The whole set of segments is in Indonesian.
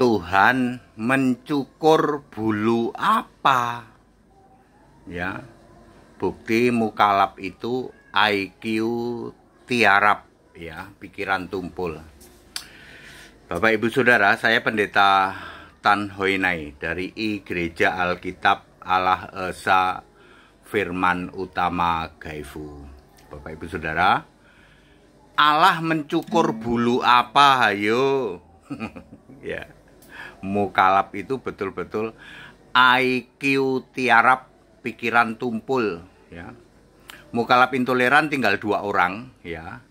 Tuhan mencukur bulu apa? Ya, bukti mukalaf itu IQ tiarap, ya, pikiran tumpul. Bapak Ibu Saudara, saya Pendeta Tan Hoinai dari Gereja Alkitab Allah Esa Firman Utama Gaifu. Bapak Ibu Saudara, Allah mencukur bulu apa, hayo? Ya, mukalaf itu betul-betul IQ tiarap, pikiran tumpul, ya. Mukalaf intoleran tinggal 2 orang, ya.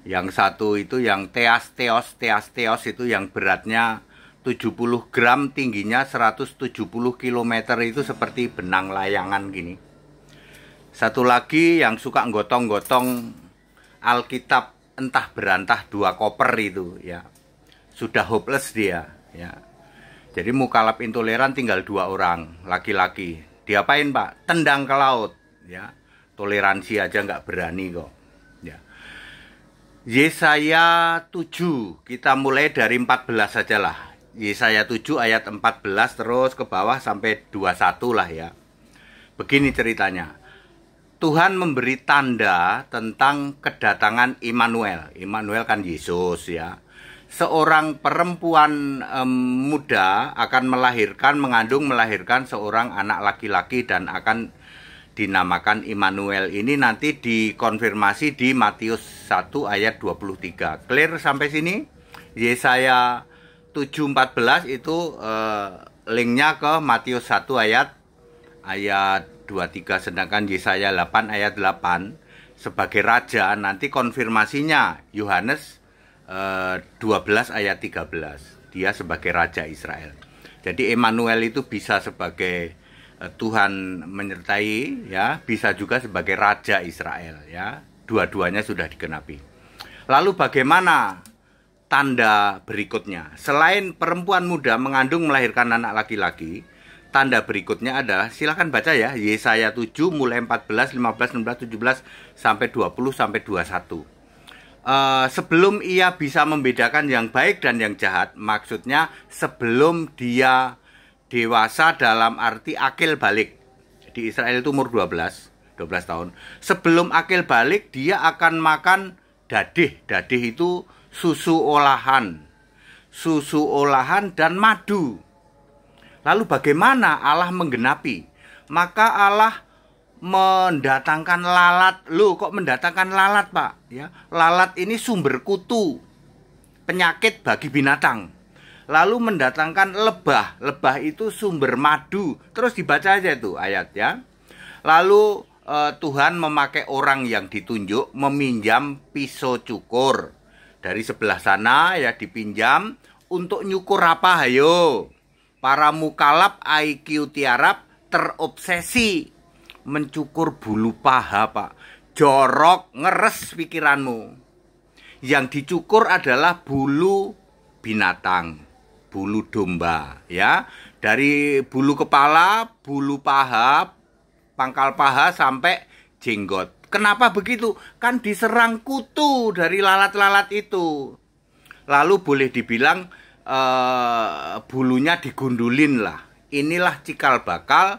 Yang satu itu yang teas teos itu yang beratnya 70 gram, tingginya 170 km, itu seperti benang layangan gini. Satu lagi yang suka gotong-gotong Alkitab entah berantah 2 koper itu, ya. Sudah hopeless dia, ya. Jadi mukalaf intoleran tinggal 2 orang, laki-laki. Diapain, Pak? Tendang ke laut, ya. Toleransi aja nggak berani kok, ya. Yesaya 7, kita mulai dari 14 saja lah. Yesaya 7 ayat 14 terus ke bawah sampai 21 lah, ya. Begini ceritanya. Tuhan memberi tanda tentang kedatangan Immanuel. Immanuel kan Yesus, ya. Seorang perempuan muda akan melahirkan seorang anak laki-laki dan akan dinamakan Immanuel. Ini nanti dikonfirmasi di Matius 1 ayat 23. Clear sampai sini? Yesaya 7:14 itu linknya ke Matius 1 ayat 23, sedangkan Yesaya 8 ayat 8 sebagai raja nanti konfirmasinya Yohanes 12 ayat 13, dia sebagai raja Israel. Jadi Immanuel itu bisa sebagai Tuhan menyertai, ya, bisa juga sebagai raja Israel, ya. Dua-duanya sudah digenapi. Lalu bagaimana tanda berikutnya? Selain perempuan muda mengandung melahirkan anak laki-laki, tanda berikutnya adalah, silakan baca ya, Yesaya 7 mulai 14, 15, 16, 17 sampai 20 sampai 21. Sebelum ia bisa membedakan yang baik dan yang jahat, maksudnya sebelum dia dewasa dalam arti akil balik. Di Israel itu umur 12 tahun. Sebelum akil balik, dia akan makan dadih. Dadih itu susu olahan dan madu. Lalu bagaimana Allah menggenapi? Maka Allah mendatangkan lalat. Loh, kok mendatangkan lalat, Pak? Ya, lalat ini sumber kutu, penyakit bagi binatang. Lalu mendatangkan lebah. Lebah itu sumber madu. Terus dibaca aja itu ayat, ya. Lalu Tuhan memakai orang yang ditunjuk meminjam pisau cukur dari sebelah sana, ya, dipinjam untuk nyukur apa, hayo? Para mukalaf IQ tiarap terobsesi mencukur bulu paha, Pak. Jorok, ngeres pikiranmu. Yang dicukur adalah bulu binatang, bulu domba, ya. Dari bulu kepala, bulu paha, pangkal paha sampai jenggot. Kenapa begitu? Kan diserang kutu dari lalat-lalat itu. Lalu boleh dibilang bulunya digundulin lah. Inilah cikal bakal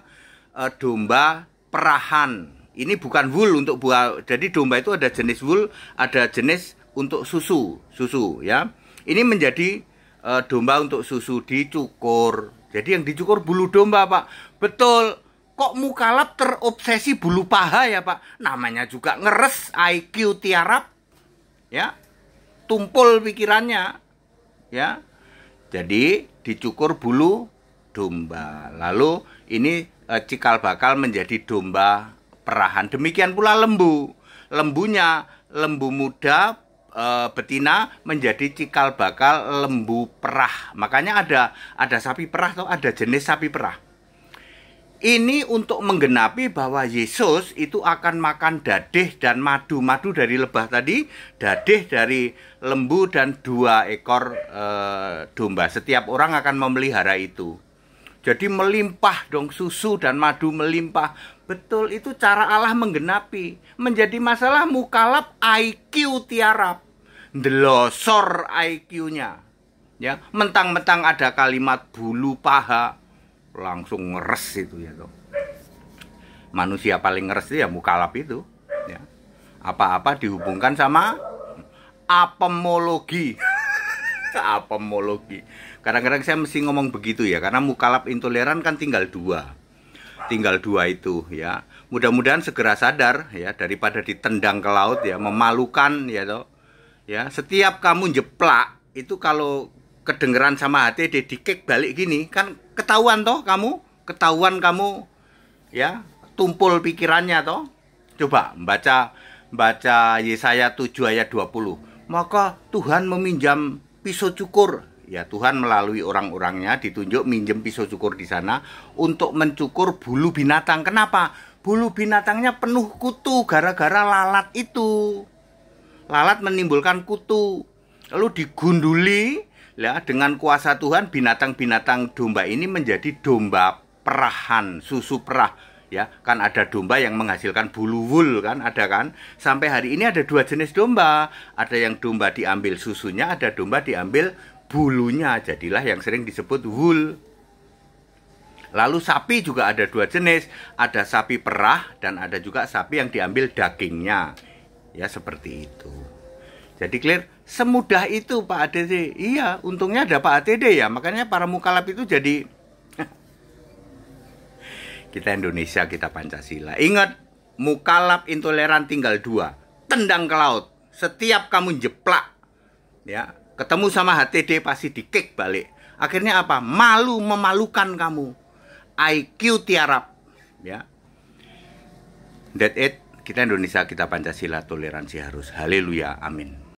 domba perahan. Ini bukan wool untuk buah. Jadi domba itu ada jenis wool, ada jenis untuk susu, ya. Ini menjadi domba untuk susu dicukur. Jadi yang dicukur bulu domba, Pak. Betul. Kok mukalaf terobsesi bulu paha, ya, Pak? Namanya juga ngeres, IQ tiarap, ya. Tumpul pikirannya, ya. Jadi dicukur bulu domba. Lalu ini cikal bakal menjadi domba perahan. Demikian pula lembu. Lembu muda betina menjadi cikal bakal lembu perah. Makanya ada sapi perah atau ada jenis sapi perah. Ini untuk menggenapi bahwa Yesus itu akan makan dadih dan madu. Madu dari lebah tadi, dadih dari lembu dan 2 ekor domba. Setiap orang akan memelihara itu. Jadi melimpah dong, susu dan madu melimpah. Betul, itu cara Allah menggenapi. Menjadi masalah mukalaf IQ tiarap. Ndelosor IQ-nya. Ya, mentang-mentang ada kalimat bulu paha langsung ngeres itu ya toh. Manusia paling ngeres itu ya mukalaf itu, ya. Apa-apa dihubungkan sama apemologi. Apemologi. Kadang-kadang saya mesti ngomong begitu ya, karena mukalaf intoleran kan tinggal dua itu ya. Mudah-mudahan segera sadar ya, daripada ditendang ke laut ya, memalukan ya toh. Ya, setiap kamu jeplak itu kalau kedengeran sama HTD dikek balik gini kan ketahuan toh kamu, ya, tumpul pikirannya toh. Coba baca Yesaya 7 ayat 20. Maka Tuhan meminjam pisau cukur. Ya, Tuhan melalui orang-orangnya ditunjuk minjem pisau cukur di sana untuk mencukur bulu binatang. Kenapa? Bulu binatangnya penuh kutu gara-gara lalat itu. Lalat menimbulkan kutu. Lalu digunduli ya, dengan kuasa Tuhan binatang-binatang domba ini menjadi domba perahan, susu perah. Ya, kan ada domba yang menghasilkan bulu wool kan, ada kan? Sampai hari ini ada dua jenis domba. Ada yang domba diambil susunya, ada domba diambil bulunya. Jadilah yang sering disebut wool. Lalu sapi juga ada dua jenis, ada sapi perah dan ada juga sapi yang diambil dagingnya. Ya, seperti itu. Jadi clear, semudah itu Pak ATD. Iya, untungnya ada Pak ATD ya. Makanya para mukalaf itu jadi kita Indonesia, kita Pancasila. Ingat, mukalaf intoleran tinggal dua. Tendang ke laut. Setiap kamu jeplak ya, ketemu sama HTD pasti dikek balik. Akhirnya apa? Malu, memalukan kamu. IQ tiarap ya. That it. Kita Indonesia, kita Pancasila, toleransi harus. Haleluya, amin.